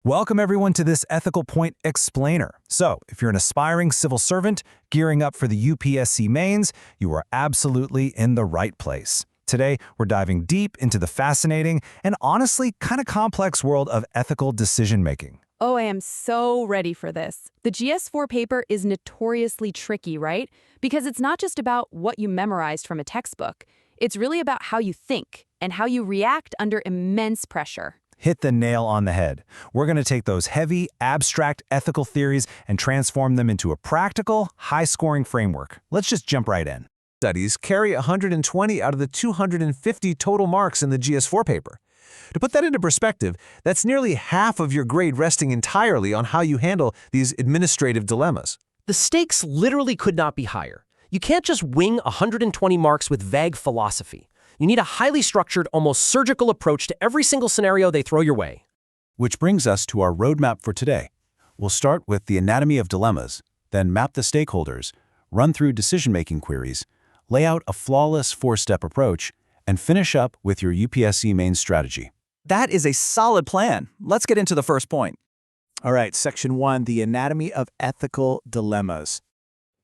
Welcome everyone to this Ethical Point Explainer. So, if you're an aspiring civil servant gearing up for the UPSC mains, you are absolutely in the right place. Today, we're diving deep into the fascinating and honestly kind of complex world of ethical decision-making. Oh, I am so ready for this. The GS4 paper is notoriously tricky, right? Because it's not just about what you memorized from a textbook. It's really about how you think and how you react under immense pressure. Hit the nail on the head. We're going to take those heavy, abstract ethical theories and transform them into a practical, high-scoring framework. Let's just jump right in. Studies carry 120 out of the 250 total marks in the GS4 paper. To put that into perspective, that's nearly half of your grade resting entirely on how you handle these administrative dilemmas. The stakes literally could not be higher. You can't just wing 120 marks with vague philosophy. You need a highly structured, almost surgical approach to every single scenario they throw your way. Which brings us to our roadmap for today. We'll start with the anatomy of dilemmas, then map the stakeholders, run through decision-making queries, lay out a flawless four-step approach, and finish up with your UPSC main strategy. That is a solid plan. Let's get into the first point. All right, Section 1, the anatomy of ethical dilemmas.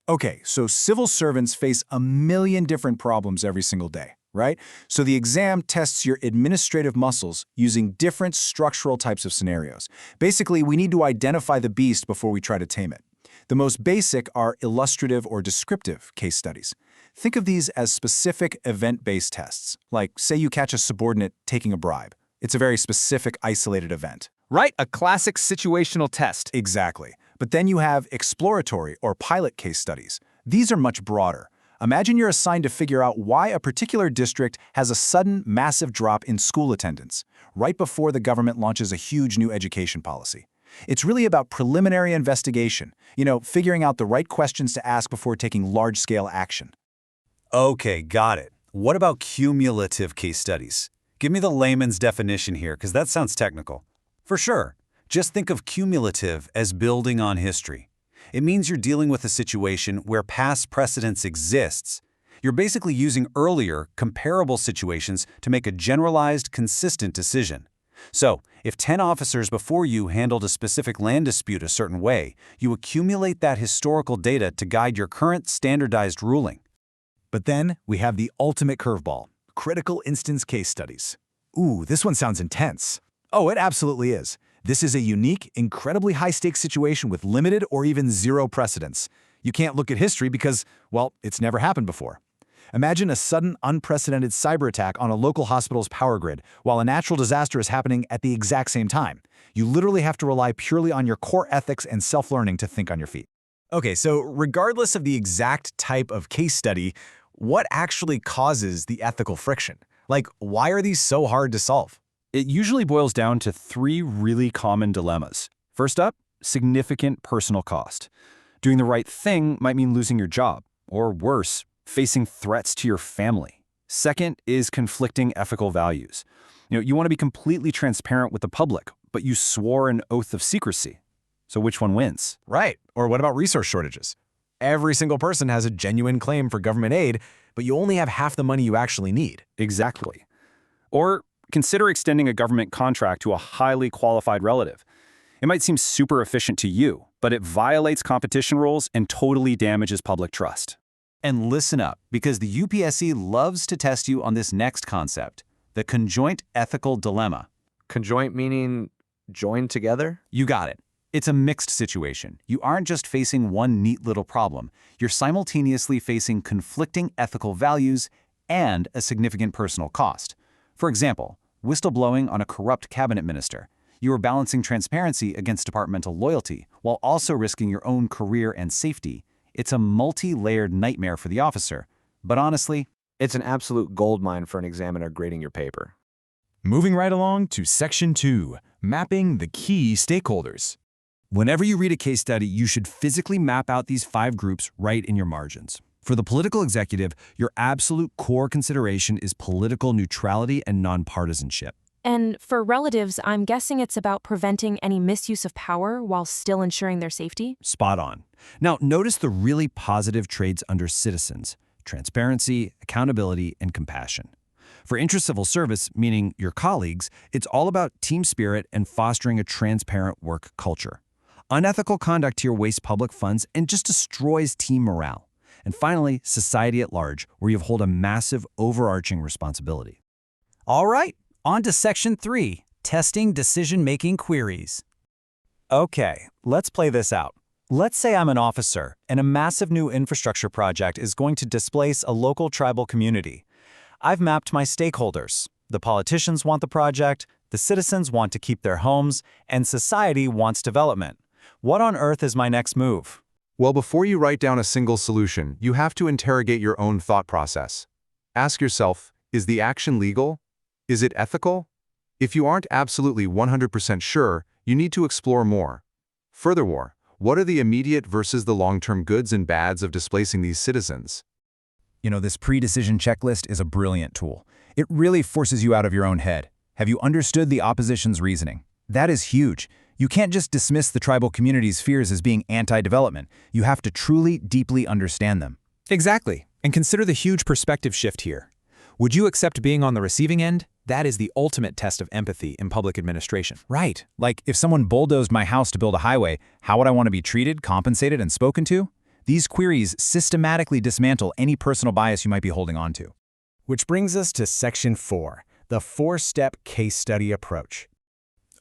Okay, so civil servants face a million different problems every single day, right? So the exam tests your administrative muscles using different structural types of scenarios. Basically, we need to identify the beast before we try to tame it. The most basic are illustrative or descriptive case studies. Think of these as specific event-based tests, like say you catch a subordinate taking a bribe. It's a very specific, isolated event. Right, a classic situational test. Exactly. But then you have exploratory or pilot case studies. These are much broader. Imagine you're assigned to figure out why a particular district has a sudden, massive drop in school attendance, right before the government launches a huge new education policy. It's really about preliminary investigation, figuring out the right questions to ask before taking large-scale action. Okay, got it. What about cumulative case studies? Give me the layman's definition here, because that sounds technical. For sure. Just think of cumulative as building on history. It means you're dealing with a situation where past precedence exists. You're basically using earlier, comparable situations to make a generalized, consistent decision. So, if 10 officers before you handled a specific land dispute a certain way, you accumulate that historical data to guide your current standardized ruling. But then we have the ultimate curveball, critical instance case studies. Ooh, this one sounds intense. Oh, it absolutely is. This is a unique, incredibly high-stakes situation with limited or even zero precedents. You can't look at history because, well, it's never happened before. Imagine a sudden, unprecedented cyber attack on a local hospital's power grid while a natural disaster is happening at the exact same time. You literally have to rely purely on your core ethics and self-learning to think on your feet. Okay, so regardless of the exact type of case study, what actually causes the ethical friction? Like, why are these so hard to solve? It usually boils down to three really common dilemmas. First up, significant personal cost. Doing the right thing might mean losing your job, or worse, facing threats to your family. Second is conflicting ethical values. You want to be completely transparent with the public, but you swore an oath of secrecy. So which one wins? Right. Or what about resource shortages? Every single person has a genuine claim for government aid, but you only have half the money you actually need. Exactly. Or consider extending a government contract to a highly qualified relative. It might seem super efficient to you, but it violates competition rules and totally damages public trust. And listen up, because the UPSC loves to test you on this next concept, the conjoint ethical dilemma. Conjoint meaning joined together? You got it. It's a mixed situation. You aren't just facing one neat little problem. You're simultaneously facing conflicting ethical values and a significant personal cost. For example, whistleblowing on a corrupt cabinet minister. You are balancing transparency against departmental loyalty while also risking your own career and safety. It's a multi-layered nightmare for the officer. But honestly, It's an absolute goldmine for an examiner grading your paper. Moving right along to Section 2, mapping the key stakeholders. Whenever you read a case study, you should physically map out these 5 groups right in your margins. For the political executive, your absolute core consideration is political neutrality and nonpartisanship. And for relatives, I'm guessing it's about preventing any misuse of power while still ensuring their safety? Spot on. Now, notice the really positive traits under citizens: transparency, accountability, and compassion. For intra-civil service, meaning your colleagues, it's all about team spirit and fostering a transparent work culture. Unethical conduct here wastes public funds and just destroys team morale. And finally, society at large, where you hold a massive overarching responsibility. All right, on to Section 3, Testing Decision-Making Queries. Okay, let's play this out. Let's say I'm an officer, and a massive new infrastructure project is going to displace a local tribal community. I've mapped my stakeholders. The politicians want the project, the citizens want to keep their homes, and society wants development. What on earth is my next move? Well, before you write down a single solution, you have to interrogate your own thought process. Ask yourself, is the action legal? Is it ethical? If you aren't absolutely 100% sure, you need to explore more. Furthermore, what are the immediate versus the long-term goods and bads of displacing these citizens? You know, this pre-decision checklist is a brilliant tool. It really forces you out of your own head. Have you understood the opposition's reasoning? That is huge. You can't just dismiss the tribal community's fears as being anti-development. You have to truly, deeply understand them. Exactly. And consider the huge perspective shift here. Would you accept being on the receiving end? That is the ultimate test of empathy in public administration. Right. Like, if someone bulldozed my house to build a highway, how would I want to be treated, compensated, and spoken to? These queries systematically dismantle any personal bias you might be holding on to. Which brings us to Section 4, the 4-step case study approach.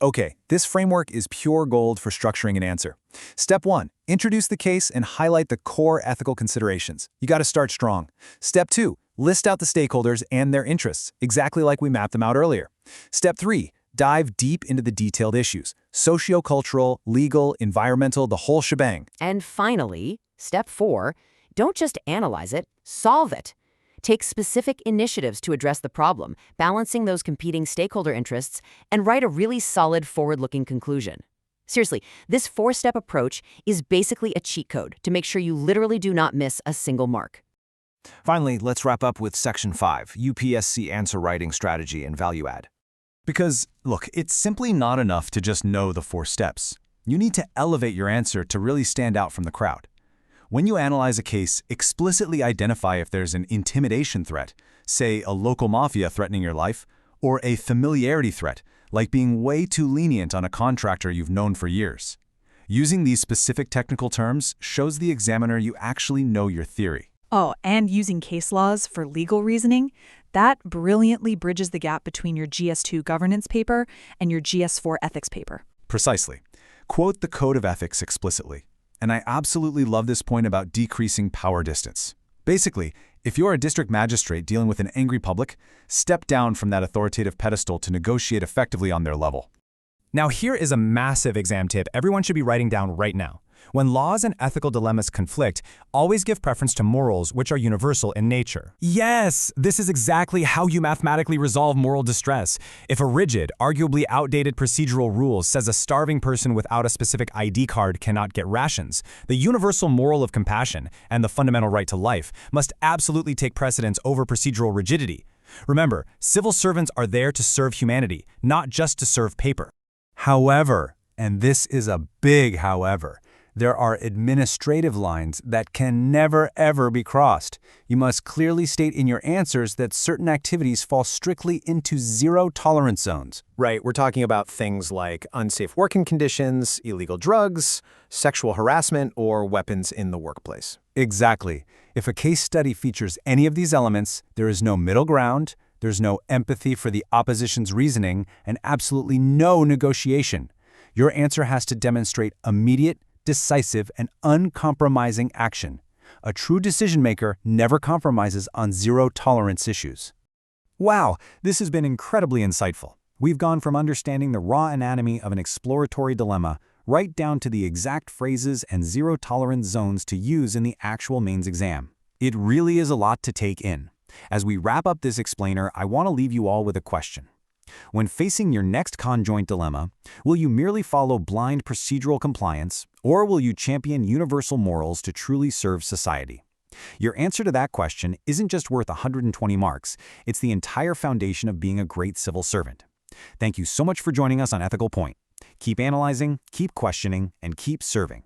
Okay, this framework is pure gold for structuring an answer. Step 1, introduce the case and highlight the core ethical considerations. You got to start strong. Step 2, list out the stakeholders and their interests, exactly like we mapped them out earlier. Step 3, dive deep into the detailed issues, socio-cultural, legal, environmental, the whole shebang. And finally, Step 4, don't just analyze it, solve it. Take specific initiatives to address the problem, balancing those competing stakeholder interests, and write a really solid forward-looking conclusion. Seriously, this 4-step approach is basically a cheat code to make sure you literally do not miss a single mark. Finally, let's wrap up with Section 5, UPSC answer writing strategy and value add. Because, look, it's simply not enough to just know the 4 steps. You need to elevate your answer to really stand out from the crowd. When you analyze a case, explicitly identify if there's an intimidation threat, say a local mafia threatening your life, or a familiarity threat, like being way too lenient on a contractor you've known for years. Using these specific technical terms shows the examiner you actually know your theory. Oh, and using case laws for legal reasoning, that brilliantly bridges the gap between your GS2 governance paper and your GS4 ethics paper. Precisely. Quote the code of ethics explicitly. And I absolutely love this point about decreasing power distance. Basically, if you're a district magistrate dealing with an angry public, step down from that authoritative pedestal to negotiate effectively on their level. Now here is a massive exam tip everyone should be writing down right now. When laws and ethical dilemmas conflict, always give preference to morals, which are universal in nature. Yes, this is exactly how you mathematically resolve moral distress. If a rigid, arguably outdated procedural rule says a starving person without a specific ID card cannot get rations, the universal moral of compassion and the fundamental right to life must absolutely take precedence over procedural rigidity. Remember, civil servants are there to serve humanity, not just to serve paper. However, and this is a big however, there are administrative lines that can never ever be crossed. You must clearly state in your answers that certain activities fall strictly into zero-tolerance zones. Right, we're talking about things like unsafe working conditions, illegal drugs, sexual harassment, or weapons in the workplace. Exactly. If a case study features any of these elements, there is no middle ground, there's no empathy for the opposition's reasoning, and absolutely no negotiation. Your answer has to demonstrate immediate, decisive, and uncompromising action. A true decision-maker never compromises on zero-tolerance issues. Wow, this has been incredibly insightful. We've gone from understanding the raw anatomy of an exploratory dilemma right down to the exact phrases and zero-tolerance zones to use in the actual mains exam. It really is a lot to take in. As we wrap up this explainer, I want to leave you all with a question. When facing your next conjoint dilemma, will you merely follow blind procedural compliance, or will you champion universal morals to truly serve society? Your answer to that question isn't just worth 120 marks, it's the entire foundation of being a great civil servant. Thank you so much for joining us on Ethical Point. Keep analyzing, keep questioning, and keep serving.